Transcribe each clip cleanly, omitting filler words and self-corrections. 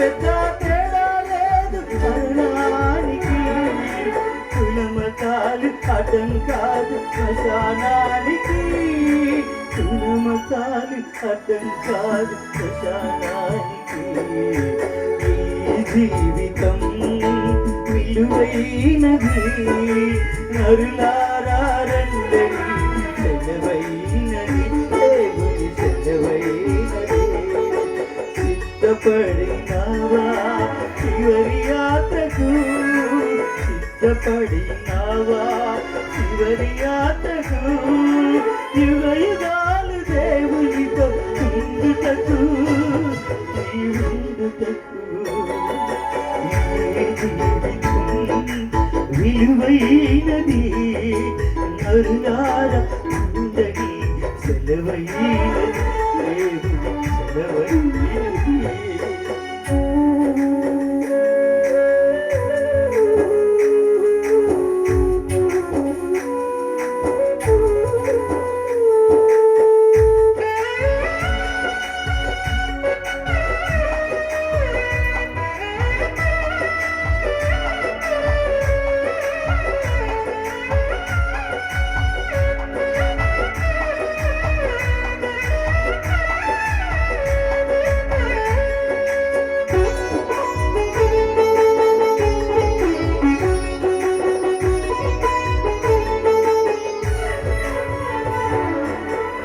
పెద్ద తేడా లేదు మరణానికి. కులమతాలు అడ్డం కాదు శ్మశానానికి. కులమతాలు అడ్డం కాదు శ్మశానానికి. ఈ జీవితం విలువైనది నరులారా రండని సెలవైనది దేవుని సెలవైనది. సిద్ధపడినావా చివరి యాత్రకు, సిద్ధపడినావా చివరి యాత్రకు. యుగ యుగాలు దేవునితో ఉండుటకు, నీ ఉండుటకు. విలువైనది నరులార ఉండని సెలవైనది దేవుని సెలవైనది.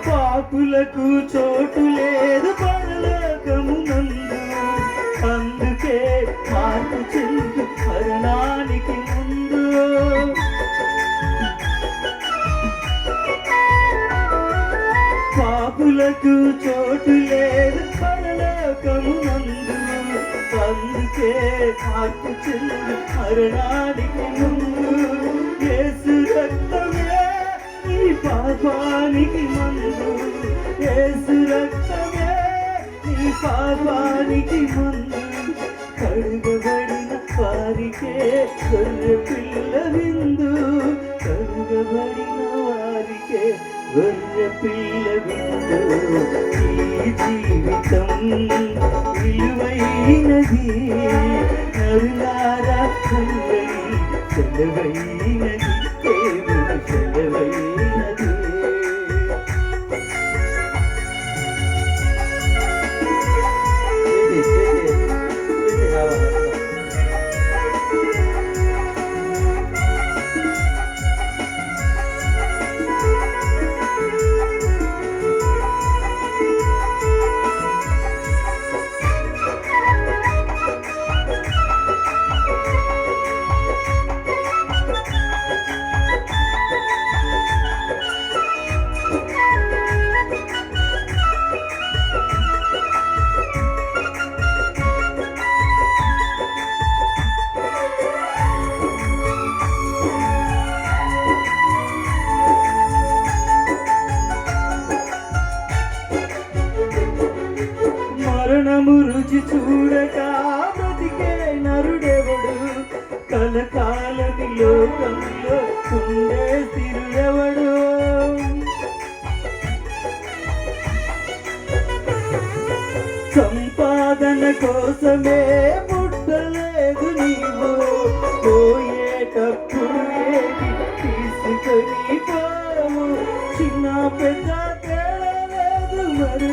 పాపులకు చోటు లేదు పరలోకమునందు, అందుకే మార్పు చెందు మరణానికి ముందు. పాపులకు చోటు లేదు పరలోకమునందు, అందుకే మార్పు చెందు మరణానికి ముందు. యేసు రక్తమే నీ పాపానికి మందు, యేసు రక్తమే నీ పాపానికి మందు. కడుగబడిన వారికే గొర్రె పిల్ల విందు, కడుగబడిన వారికే గొర్రె పిల్ల విందు. ఈ జీవితం విలువైనది నరులారా రండని సెలవైనది దేవుని సెలవైనది. మరణము రుచి చూడక బ్రతికే నరుడెవడు, కలకాలని లోకంలో ఉండే తిరుడెవడు. సంపాదన కోసమే పుట్టలేదు నీవు, పోయేటప్పుడు ఏది తీసుకొని పోవు. చిన్న పెద్ద తేడా లేదు మరి